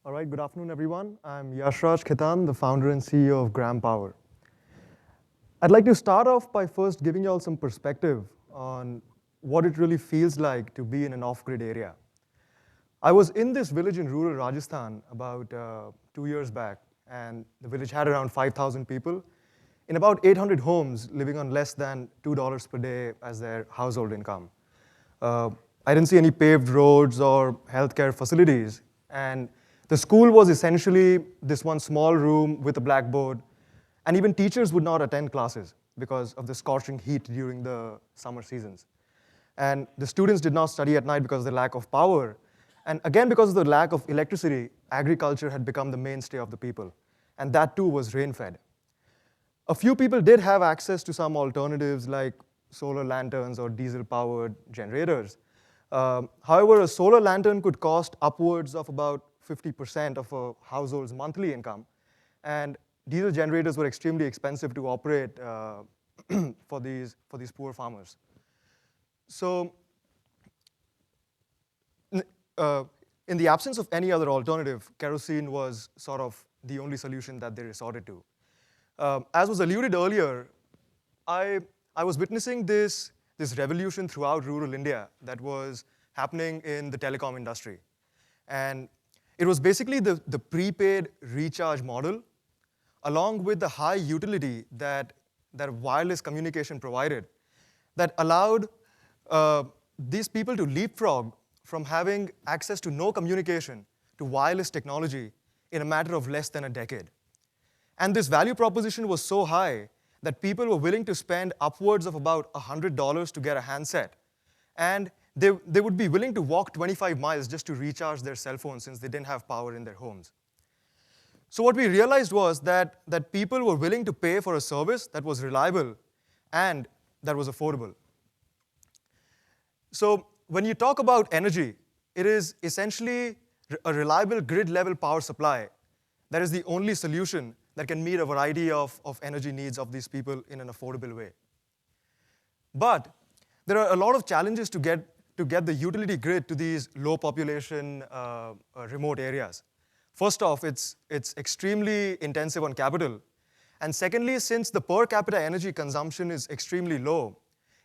All right, good afternoon, everyone. I'm Yashraj Khaitan, the founder and CEO of Gram Power. I'd like to start off by first giving you all some perspective on what it really feels like to be in an off-grid area. I was in this village in rural Rajasthan about 2 years back, and the village had around 5,000 people in about 800 homes living on less than $2 per day as their household income. Uh, I didn't see any paved roads or healthcare facilities, and the school was essentially this one small room with a blackboard, and even teachers would not attend classes because of the scorching heat during the summer seasons. And the students did not study at night because of the lack of power. And again, because of the lack of electricity, agriculture had become the mainstay of the people. And that too was rain-fed. A few people did have access to some alternatives like solar lanterns or diesel-powered generators. However, a solar lantern could cost upwards of about 50% of a household's monthly income. And diesel generators were extremely expensive to operate for these poor farmers. So in the absence of any other alternative, kerosene was sort of the only solution that they resorted to. As was alluded earlier, I was witnessing this revolution throughout rural India that was happening in the telecom industry. And it was basically the prepaid recharge model, along with the high utility that wireless communication provided, that allowed these people to leapfrog from having access to no communication to wireless technology in a matter of less than a decade. And this value proposition was so high that people were willing to spend upwards of about $100 to get a handset. And they would be willing to walk 25 miles just to recharge their cell phone since they didn't have power in their homes. So what we realized was that people were willing to pay for a service that was reliable and that was affordable. So when you talk about energy, it is essentially a reliable grid-level power supply that is the only solution that can meet a variety of energy needs of these people in an affordable way. But there are a lot of challenges to get the utility grid to these low population remote areas. First off, it's extremely intensive on capital. And secondly, since the per capita energy consumption is extremely low,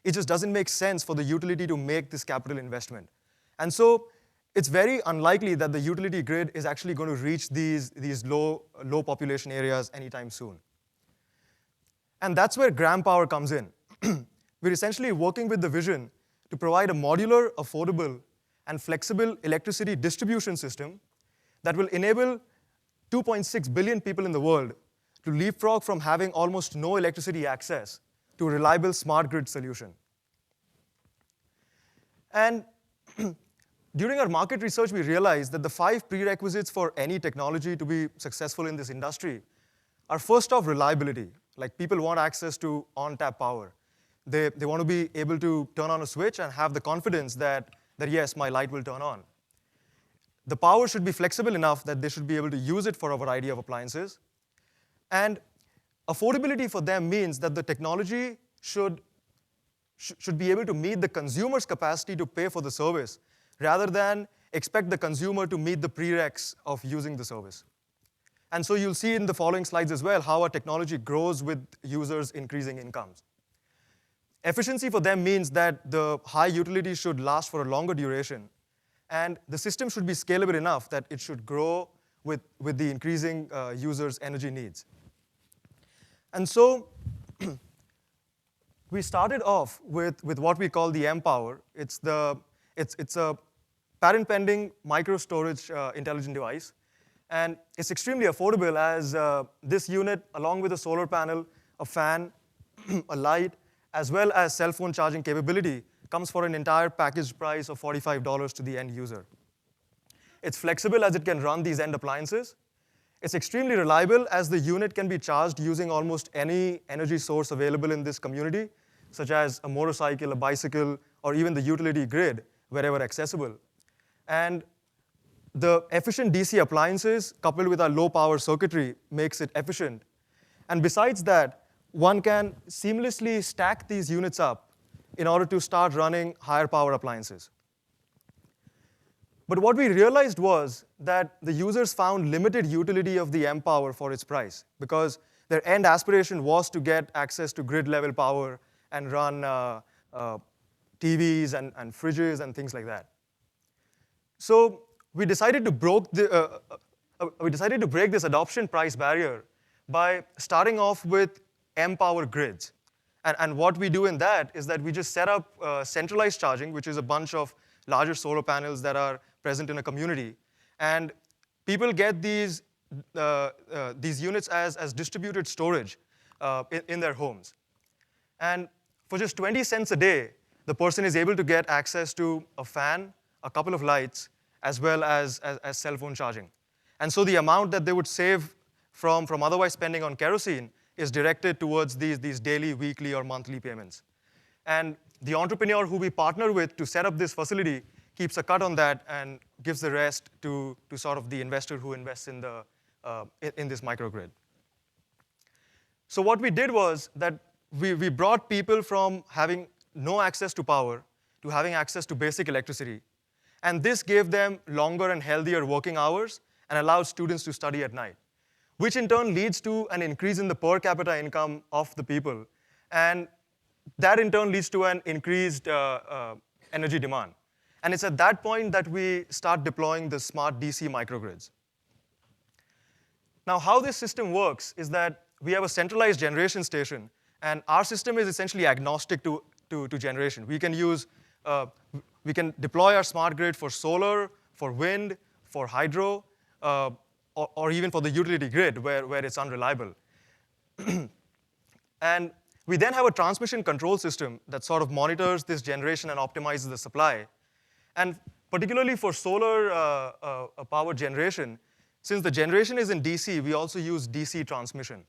it just doesn't make sense for the utility to make this capital investment. And so it's very unlikely that the utility grid is actually going to reach these low population areas anytime soon. And that's where Gram Power comes in. We're essentially working with the vision to provide a modular, affordable, and flexible electricity distribution system that will enable 2.6 billion people in the world to leapfrog from having almost no electricity access to a reliable smart grid solution. And during our market research, we realized that the 5 prerequisites for any technology to be successful in this industry are first off reliability. Like people want access to on-tap power. They want to be able to turn on a switch and have the confidence that yes, my light will turn on. The power should be flexible enough that they should be able to use it for a variety of appliances. And affordability for them means that the technology should be able to meet the consumer's capacity to pay for the service rather than expect the consumer to meet the prereqs of using the service. And so you'll see in the following slides as well how our technology grows with users' increasing incomes. Efficiency for them means that the high utility should last for a longer duration, and the system should be scalable enough that it should grow with the increasing users' energy needs. And so we started off with what we call the M-Power. It's a patent-pending micro-storage intelligent device. And it's extremely affordable as this unit, along with a solar panel, a fan, a light, as well as cell phone charging capability, comes for an entire package price of $45 to the end user. It's flexible as it can run these end appliances. It's extremely reliable as the unit can be charged using almost any energy source available in this community, such as a motorcycle, a bicycle, or even the utility grid, wherever accessible. And the efficient DC appliances, coupled with our low power circuitry, makes it efficient. And besides that, one can seamlessly stack these units up in order to start running higher power appliances. But what we realized was that the users found limited utility of the mPower for its price because their end aspiration was to get access to grid-level power and run TVs and fridges and things like that. So we decided to break this adoption price barrier by starting off with mPower grids. And what we do in that is that we just set up centralized charging, which is a bunch of larger solar panels that are present in a community. And people get these units as distributed storage in their homes. And for just 20 cents a day, the person is able to get access to a fan, a couple of lights, as well as cell phone charging. And so the amount that they would save from otherwise spending on kerosene is directed towards these daily, weekly, or monthly payments. And the entrepreneur who we partner with to set up this facility keeps a cut on that and gives the rest to sort of the investor who invests in this microgrid. So what we did was that we brought people from having no access to power to having access to basic electricity. And this gave them longer and healthier working hours and allowed students to study at night, which in turn leads to an increase in the per capita income of the people. And that in turn leads to an increased energy demand. And it's at that point that we start deploying the smart DC microgrids. Now, how this system works is that we have a centralized generation station, and our system is essentially agnostic to generation. We can deploy our smart grid for solar, for wind, for hydro, or even for the utility grid where it's unreliable. And we then have a transmission control system that sort of monitors this generation and optimizes the supply. And particularly for solar power generation, since the generation is in DC, we also use DC transmission.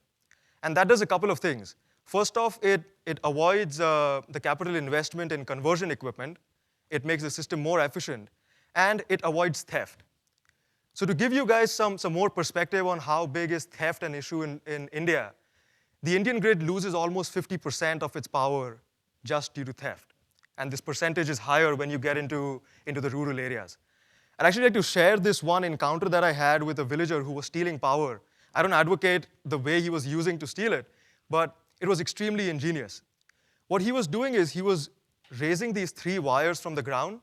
And that does a couple of things. First off, it avoids the capital investment in conversion equipment. It makes the system more efficient. And it avoids theft. So to give you guys some more perspective on how big is theft an issue in India, the Indian grid loses almost 50% of its power just due to theft. And this percentage is higher when you get into the rural areas. I'd actually like to share this one encounter that I had with a villager who was stealing power. I don't advocate the way he was using to steal it, but it was extremely ingenious. What he was doing is he was raising these 3 wires from the ground,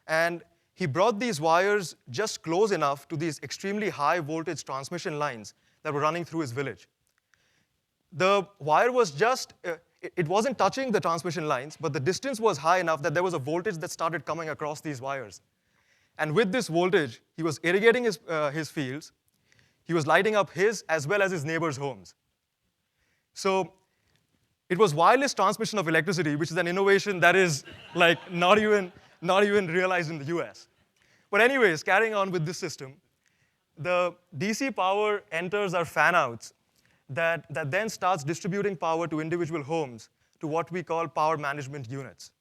and he brought these wires just close enough to these extremely high voltage transmission lines that were running through his village. The wire was just, it wasn't touching the transmission lines, but the distance was high enough that there was a voltage that started coming across these wires. And with this voltage, he was irrigating his fields. He was lighting up his as well as his neighbors' homes. So it was wireless transmission of electricity, which is an innovation that is like not even realized in the US. But anyways, carrying on with this system, the DC power enters our fan-outs that then starts distributing power to individual homes to what we call power management units.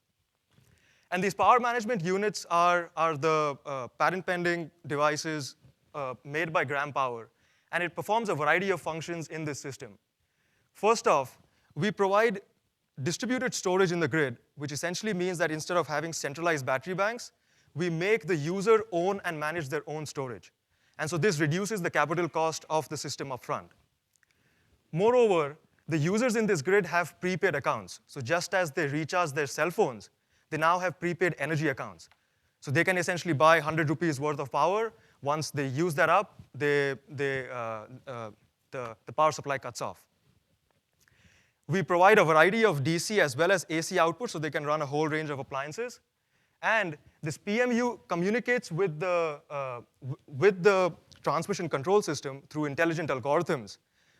And these power management units are the patent-pending devices made by Gram Power, and it performs a variety of functions in this system. First off, we provide distributed storage in the grid, which essentially means that instead of having centralized battery banks, we make the user own and manage their own storage. And so this reduces the capital cost of the system upfront. Moreover, the users in this grid have prepaid accounts. So just as they recharge their cell phones, they now have prepaid energy accounts. So they can essentially buy 100 rupees worth of power. Once they use that up, the power supply cuts off. We provide a variety of DC as well as AC output so they can run a whole range of appliances. And this PMU communicates with the transmission control system through intelligent algorithms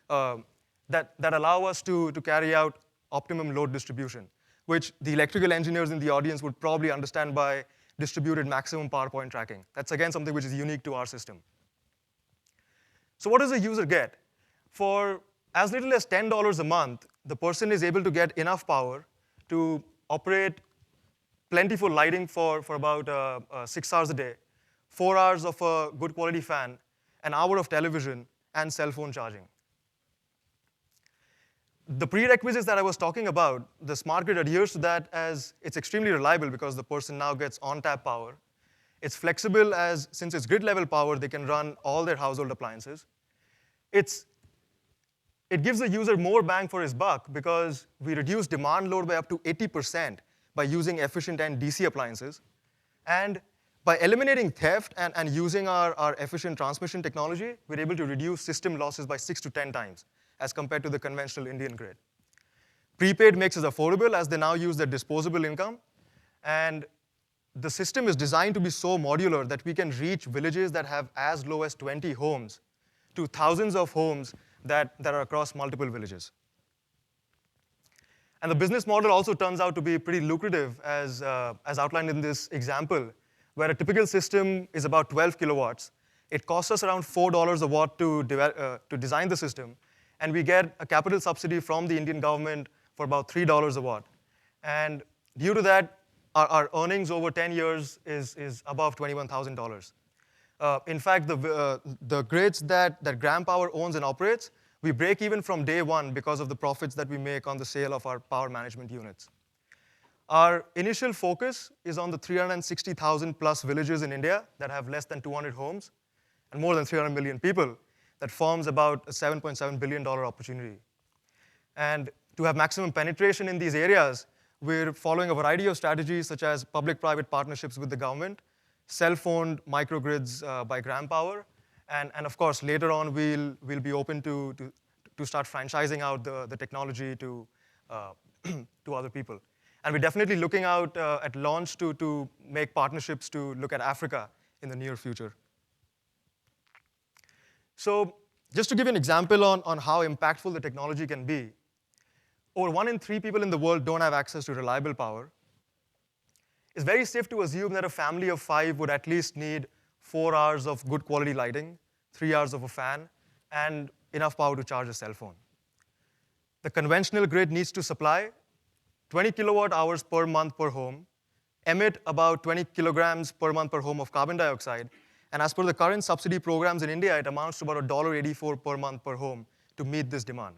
that allow us to carry out optimum load distribution, which the electrical engineers in the audience would probably understand by distributed maximum power point tracking. That's, again, something which is unique to our system. So what does the user get? For as little as $10 a month, the person is able to get enough power to operate plentiful lighting for about 6 hours a day, 4 hours of a good quality fan, an hour of television, and cell phone charging. The prerequisites that I was talking about, the smart grid adheres to that as it's extremely reliable because the person now gets on-tap power. It's flexible since it's grid-level power, they can run all their household appliances. It gives the user more bang for his buck because we reduce demand load by up to 80% by using efficient and DC appliances. And by eliminating theft and using our efficient transmission technology, we're able to reduce system losses by 6 to 10 times as compared to the conventional Indian grid. Prepaid makes us affordable as they now use their disposable income. And the system is designed to be so modular that we can reach villages that have as low as 20 homes to thousands of homes that are across multiple villages. And the business model also turns out to be pretty lucrative as outlined in this example, where a typical system is about 12 kilowatts. It costs us around $4 a watt to design the system, and we get a capital subsidy from the Indian government for about $3 a watt. And due to that, our earnings over 10 years is above $21,000. In fact, the grids that Gram Power owns and operates, we break even from day one because of the profits that we make on the sale of our power management units. Our initial focus is on the 360,000 plus villages in India that have less than 200 homes and more than 300 million people. That forms about a $7.7 billion opportunity. And to have maximum penetration in these areas, we're following a variety of strategies such as public-private partnerships with the government, self-owned microgrids by Gram Power, and of course, later on, we'll be open to start franchising out the technology to other people. And we're definitely looking out at launch to make partnerships to look at Africa in the near future. So just to give you an example on how impactful the technology can be, over 1 in 3 people in the world don't have access to reliable power. It's very safe to assume that a family of 5 would at least need 4 hours of good quality lighting, 3 hours of a fan, and enough power to charge a cell phone. The conventional grid needs to supply 20 kilowatt hours per month per home, emit about 20 kilograms per month per home of carbon dioxide, and as per the current subsidy programs in India, it amounts to about $1.84 per month per home to meet this demand.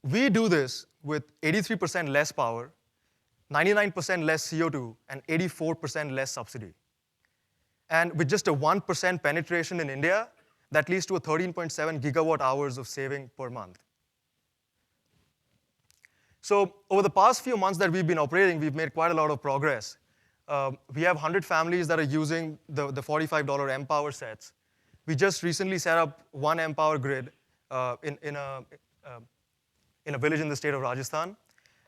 We do this with 83% less power, 99% less CO2, and 84% less subsidy. And with just a 1% penetration in India, that leads to a 13.7 gigawatt hours of saving per month. So over the past few months that we've been operating, we've made quite a lot of progress. We have 100 families that are using the $45 mPower sets. We just recently set up one mPower grid in a village in the state of Rajasthan.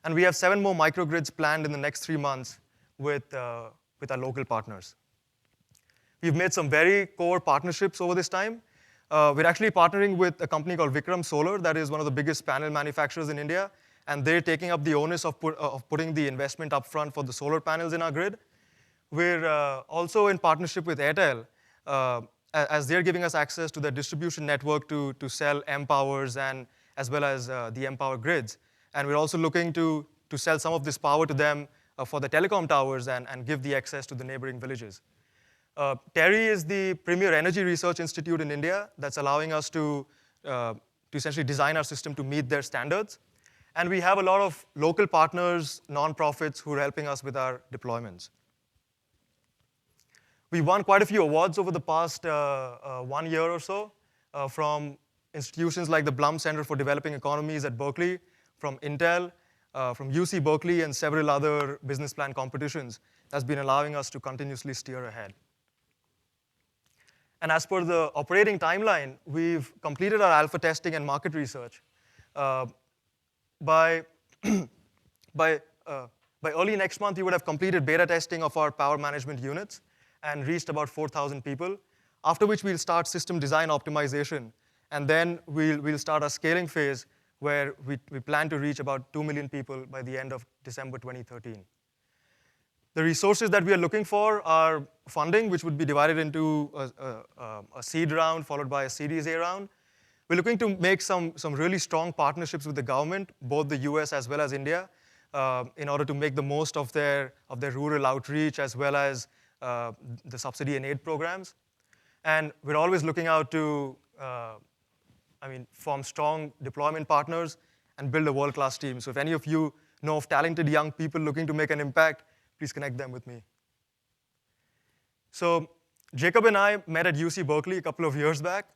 And we have 7 more microgrids planned in the next 3 months with our local partners. We've made some very core partnerships over this time. We're actually partnering with a company called Vikram Solar that is one of the biggest panel manufacturers in India, and they're taking up the onus of putting the investment up front for the solar panels in our grid. We're also in partnership with Airtel, as they're giving us access to their distribution network to sell mPowers and as well as the mPower grids. And we're also looking to sell some of this power to them for the telecom towers and give the access to the neighboring villages. TERI is the premier energy research institute in India that's allowing us to essentially design our system to meet their standards. And we have a lot of local partners, nonprofits, who are helping us with our deployments. We won quite a few awards over the past 1 year or so from institutions like the Blum Center for Developing Economies at Berkeley, from Intel, from UC Berkeley, and several other business plan competitions that's been allowing us to continuously steer ahead. And as per the operating timeline, we've completed our alpha testing and market research. By early next month, we would have completed beta testing of our power management units and reached about 4,000 people, after which we'll start system design optimization. And then we'll start our scaling phase, where we plan to reach about 2 million people by the end of December 2013. The resources that we are looking for are funding, which would be divided into a seed round followed by a Series A round. We're looking to make some really strong partnerships with the government, both the US as well as India, in order to make the most of their rural outreach as well as the subsidy and aid programs. And we're always looking out to form strong deployment partners and build a world-class team. So if any of you know of talented young people looking to make an impact, please connect them with me. So Jacob and I met at UC Berkeley a couple of years back.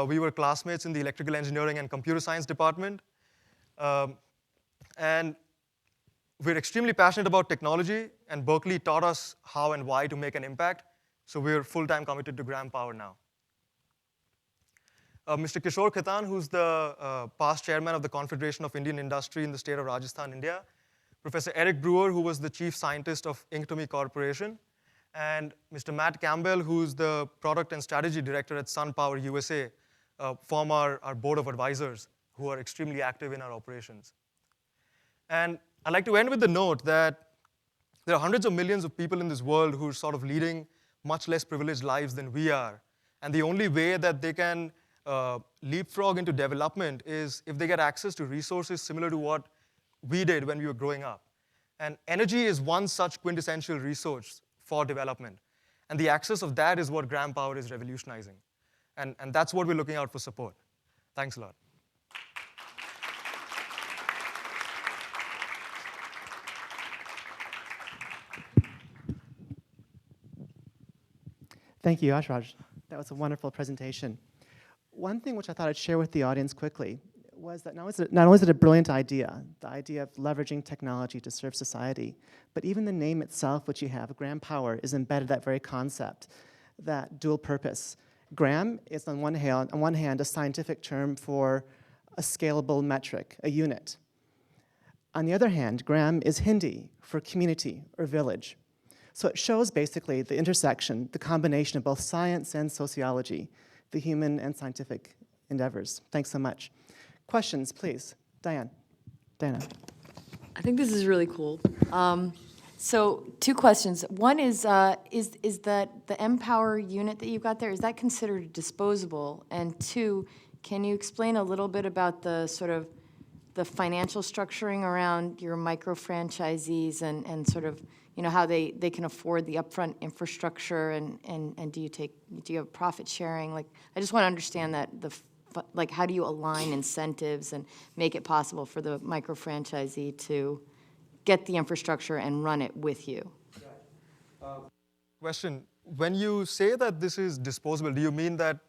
We were classmates in the electrical engineering and computer science department. And we're extremely passionate about technology, and Berkeley taught us how and why to make an impact. So we're full-time committed to Gram Power now. Mr. Kishore Khaitan, who's the past chairman of the Confederation of Indian Industry in the state of Rajasthan, India. Professor Eric Brewer, who was the chief scientist of Inktomi Corporation. And Mr. Matt Campbell, who's the product and strategy director at SunPower USA, form our board of advisors who are extremely active in our operations. And I'd like to end with the note that there are hundreds of millions of people in this world who are sort of leading much less privileged lives than we are. And the only way that they can leapfrog into development is if they get access to resources similar to what we did when we were growing up. And energy is one such quintessential resource for development. And the access of that is what Gram Power is revolutionizing. And that's what we're looking out for support. Thanks a lot. Thank you, Yashraj. That was a wonderful presentation. One thing which I thought I'd share with the audience quickly was that not only is it a brilliant idea, the idea of leveraging technology to serve society, but even the name itself, which you have, Gram Power, is embedded that very concept, that dual purpose. Gram is on one hand a scientific term for a scalable metric, a unit. On the other hand, Gram is Hindi for community or village. So it shows basically the intersection, the combination of both science and sociology, the human and scientific endeavors. Thanks so much. Questions, please. Diana. I think this is really cool. So 2 questions. One is that the Empower unit that you've got there, is that considered disposable? And 2, can you explain a little bit about the sort of the financial structuring around your micro franchisees and sort of, you know, how they can afford the upfront infrastructure and do you have profit sharing? Like, I just want to understand that like, how do you align incentives and make it possible for the micro franchisee to get the infrastructure and run it with you? Question, when you say that this is disposable, do you mean that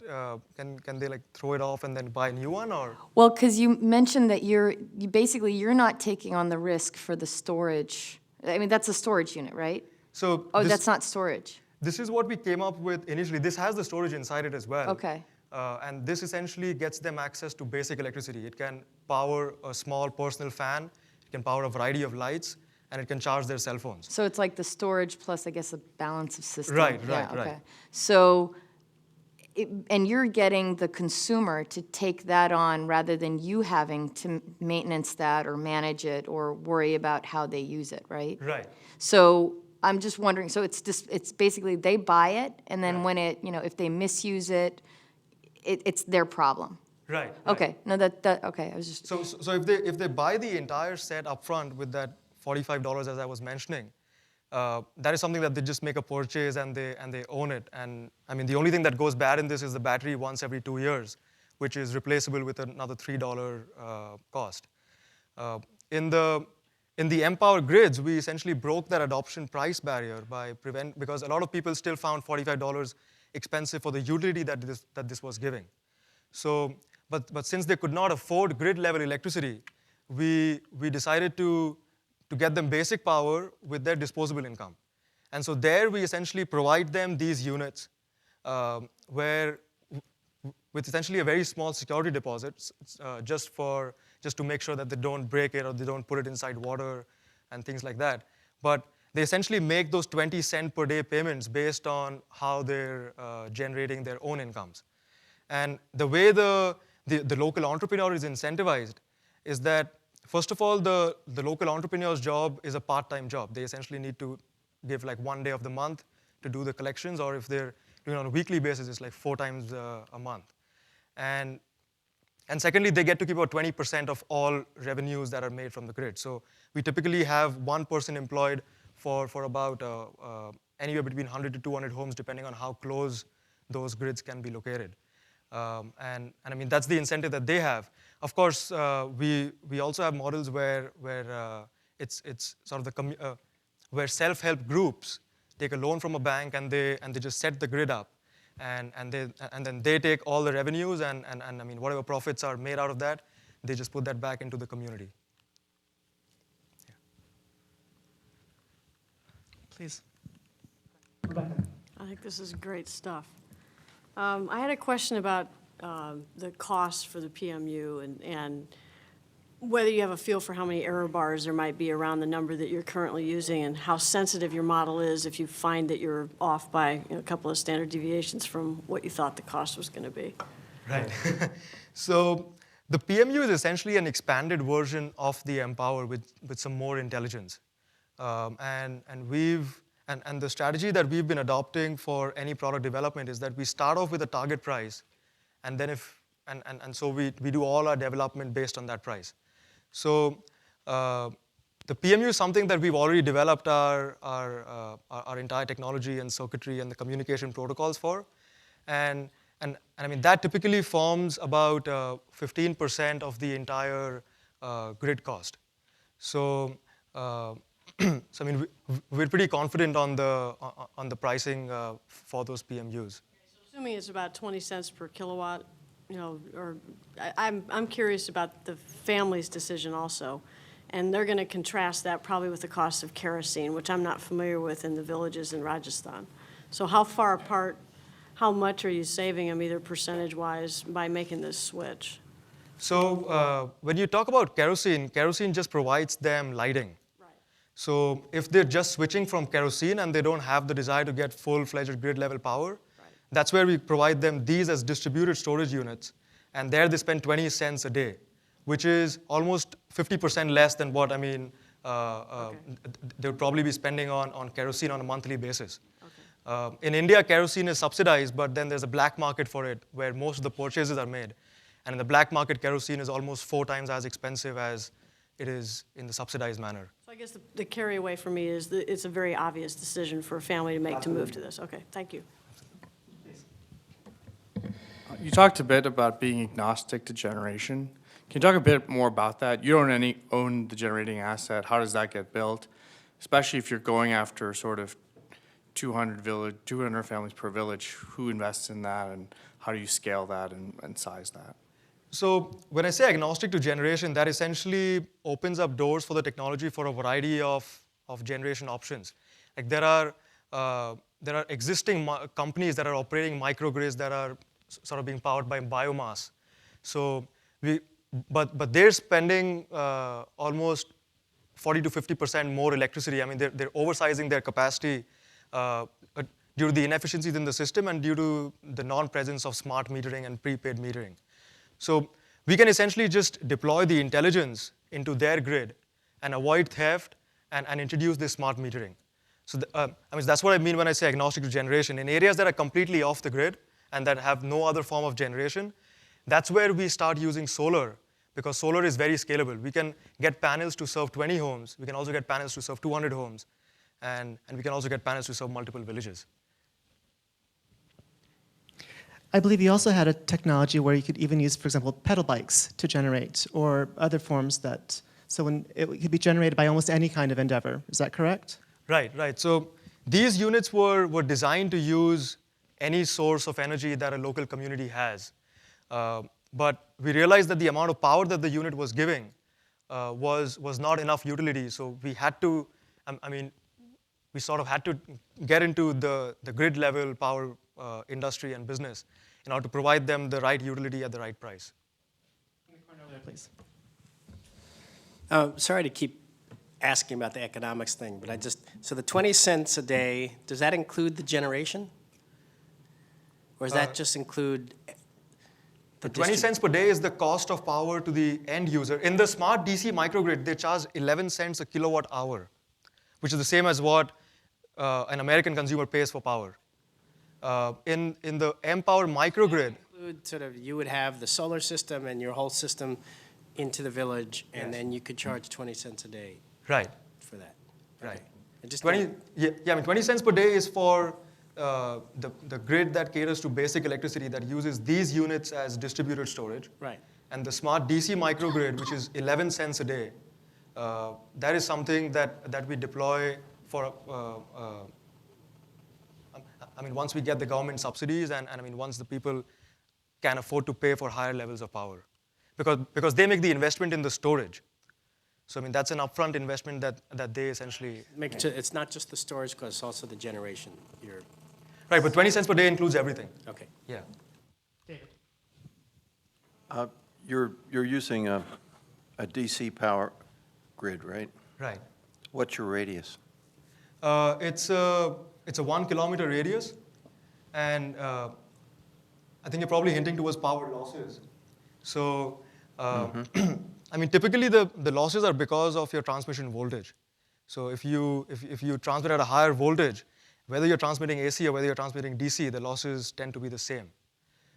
can they like throw it off and then buy a new one, or? Well, because you mentioned that you're not taking on the risk for the storage. I mean, that's a storage unit, right? So that's not storage. This is what we came up with initially. This has the storage inside it as well. Okay. And this essentially gets them access to basic electricity. It can power a small personal fan, it can power a variety of lights, and it can charge their cell phones. So it's like the storage plus, I guess, a balance of system. Right. So, and you're getting the consumer to take that on rather than you having to maintenance that or manage it or worry about how they use it, right? Right. So I'm just wondering, so it's basically they buy it, and then when it, you know, if they misuse it, it's their problem. Right. Okay. No, okay. I was just. So if they buy the entire set upfront with that $45 as I was mentioning, that is something that they just make a purchase and they own it. And I mean, the only thing that goes bad in this is the battery once every 2 years, which is replaceable with another $3 cost. In the Empower grids, we essentially broke that adoption price barrier because a lot of people still found $45 expensive for the utility that this was giving. So, but since they could not afford grid level electricity, we decided to get them basic power with their disposable income. And so there we essentially provide them these units with essentially a very small security deposit, just to make sure that they don't break it or they don't put it inside water and things like that. But they essentially make those 20 cent per day payments based on how they're generating their own incomes. And the way the local entrepreneur is incentivized is that, first of all, the local entrepreneur's job is a part-time job. They essentially need to give like 1 day of the month to do the collections, or if they're doing it on a weekly basis, it's like 4 times a month. And secondly, they get to keep about 20% of all revenues that are made from the grid. So we typically have one person employed for about anywhere between 100 to 200 homes, depending on how close those grids can be located. And I mean, that's the incentive that they have. Of course, we also have models where it's sort of where self-help groups take a loan from a bank, and they just set the grid up, and then they take all the revenues and I mean whatever profits are made out of that, they just put that back into the community. Yeah. Please. I think this is great stuff. I had a question about the cost for the PMU and whether you have a feel for how many error bars there might be around the number that you're currently using and how sensitive your model is if you find that you're off by a couple of standard deviations from what you thought the cost was going to be. Right. So the PMU is essentially an expanded version of the Empower with some more intelligence. And the strategy that we've been adopting for any product development is that we start off with a target price, and then so we do all our development based on that price. So the PMU is something that we've already developed our entire technology and circuitry and the communication protocols for, and I mean that typically forms about 15% of the entire grid cost. So so I mean we're pretty confident on the pricing for those PMUs. So assuming it's about 20 cents per kilowatt, or I'm curious about the family's decision also, and they're going to contrast that probably with the cost of kerosene, which I'm not familiar with in the villages in Rajasthan. So how far apart, how much are you saving them either percentage-wise by making this switch? So when you talk about kerosene just provides them lighting. Right. So if they're just switching from kerosene and they don't have the desire to get full-fledged grid-level power, that's where we provide them these as distributed storage units, and there they spend 20 cents a day, which is almost 50% less than what they would probably be spending on kerosene on a monthly basis. Okay. In India, kerosene is subsidized, but then there's a black market for it where most of the purchases are made. And in the black market, kerosene is almost 4 times as expensive as it is in the subsidized manner. So I guess the carry away for me is that it's a very obvious decision for a family to make to move to this. Okay, thank you. You talked a bit about being agnostic to generation. Can you talk a bit more about that? You don't own the generating asset. How does that get built? Especially if you're going after sort of 200 families per village, who invests in that and how do you scale that and size that? So when I say agnostic to generation, that essentially opens up doors for the technology for a variety of generation options. Like there are existing companies that are operating microgrids that are sort of being powered by biomass. So but they're spending almost 40 to 50% more electricity. I mean, they're oversizing their capacity due to the inefficiencies in the system and due to the non-presence of smart metering and prepaid metering. So we can essentially just deploy the intelligence into their grid and avoid theft and introduce this smart metering. So I mean, that's what I mean when I say agnostic to generation. In areas that are completely off the grid and that have no other form of generation, that's where we start using solar, because solar is very scalable. We can get panels to serve 20 homes. We can also get panels to serve 200 homes. And we can also get panels to serve multiple villages. I believe you also had a technology where you could even use, for example, pedal bikes to generate, or other forms that, so when it could be generated by almost any kind of endeavor. Is that correct? Right. So these units were designed to use any source of energy that a local community has. But we realized that the amount of power that the unit was giving was not enough utility. So we had to, we sort of had to get into the grid level power industry and business in order to provide them the right utility at the right price. Please. Sorry to keep asking about the economics thing, but so the 20 cents a day, does that include the generation? Or does that just include the 20 cents per day is the cost of power to the end user. In the smart DC microgrid, they charge 11 cents a kilowatt hour, which is the same as what an American consumer pays for power. In the Empower microgrid, sort of, you would have the solar system and your whole system into the village, and then you could charge 20 cents a day. Right. For that. Right. Okay. Just 20 cents per day is for the grid that caters to basic electricity that uses these units as distributed storage. Right. And the smart DC microgrid, which is 11 cents a day, that is something that we deploy for I mean, once we get the government subsidies and I mean, once the people can afford to pay for higher levels of power. Because they make the investment in the storage. So I mean, that's an upfront investment that they essentially make. It's not just the storage, because it's also the generation. Right, but 20 cents per day includes everything. Okay. Yeah. You're using a DC power grid, right? Right. What's your radius? It's a 1 kilometer radius, and I think you're probably hinting towards power losses. So, I mean, typically the losses are because of your transmission voltage. So if you transmit at a higher voltage, whether you're transmitting AC or whether you're transmitting DC, the losses tend to be the same.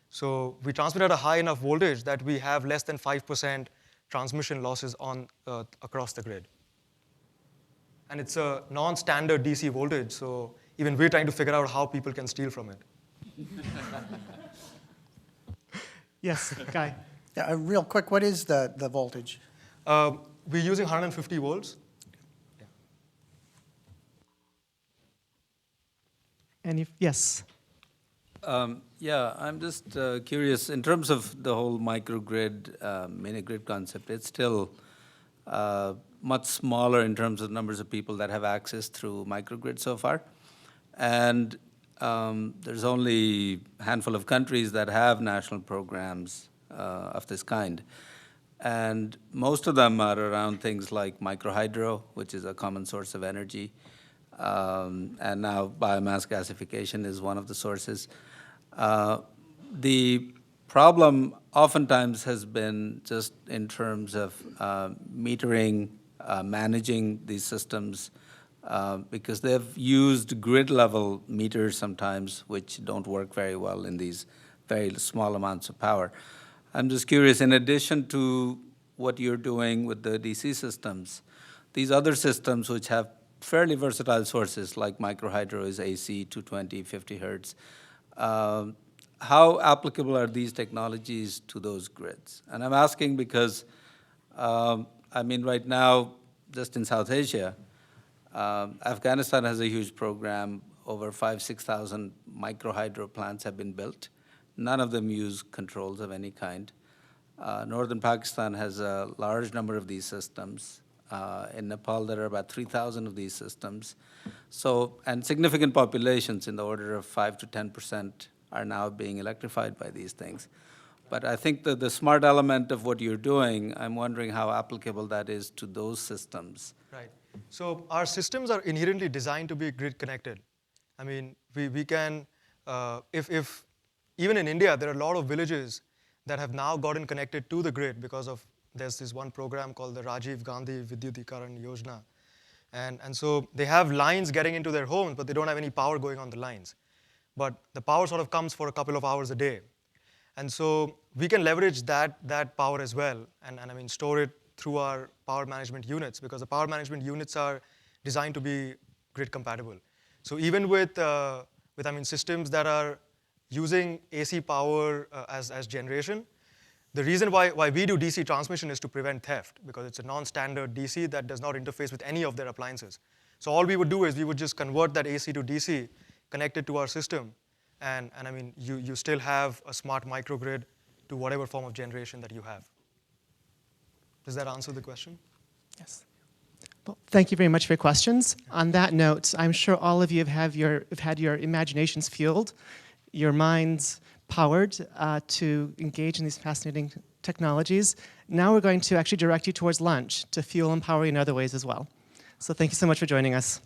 So we transmit at a high enough voltage that we have less than 5% transmission losses across the grid. And it's a non-standard DC voltage, so even we're trying to figure out how people can steal from it. Yes, Guy. Yeah, real quick, what is the voltage? We're using 150 volts. Yes. Yeah, I'm just curious, in terms of the whole microgrid, mini-grid concept, it's still much smaller in terms of numbers of people that have access through microgrid so far. And there's only a handful of countries that have national programs of this kind. And most of them are around things like microhydro, which is a common source of energy. And now biomass gasification is one of the sources. The problem oftentimes has been just in terms of metering, managing these systems, because they've used grid-level meters sometimes, which don't work very well in these very small amounts of power. I'm just curious, in addition to what you're doing with the DC systems, these other systems which have fairly versatile sources, like microhydro is AC, 220, 50 hertz, how applicable are these technologies to those grids? And I'm asking because, I mean, right now, just in South Asia, Afghanistan has a huge program. Over 6,000 microhydro plants have been built. None of them use controls of any kind. Northern Pakistan has a large number of these systems. In Nepal, there are about 3,000 of these systems. So, and significant populations in the order of 5 to 10% are now being electrified by these things. But I think that the smart element of what you're doing, I'm wondering how applicable that is to those systems. Right. So our systems are inherently designed to be grid connected. I mean, we can, if even in India, there are a lot of villages that have now gotten connected to the grid because of, there's this one program called the Rajiv Gandhi Vidyutikaran Yojana. And so they have lines getting into their homes, but they don't have any power going on the lines. But the power sort of comes for a couple of hours a day. And so we can leverage that power as well, and I mean, store it through our power management units, because the power management units are designed to be grid compatible. So even with I mean, systems that are using AC power as generation, the reason why we do DC transmission is to prevent theft, because it's a non-standard DC that does not interface with any of their appliances. So all we would do is we would just convert that AC to DC, connect it to our system, and I mean, you still have a smart microgrid to whatever form of generation that you have. Does that answer the question? Yes. Well, thank you very much for your questions. On that note, I'm sure all of you have had your imaginations fueled, your minds powered to engage in these fascinating technologies. Now we're going to actually direct you towards lunch to fuel and power you in other ways as well. So thank you so much for joining us.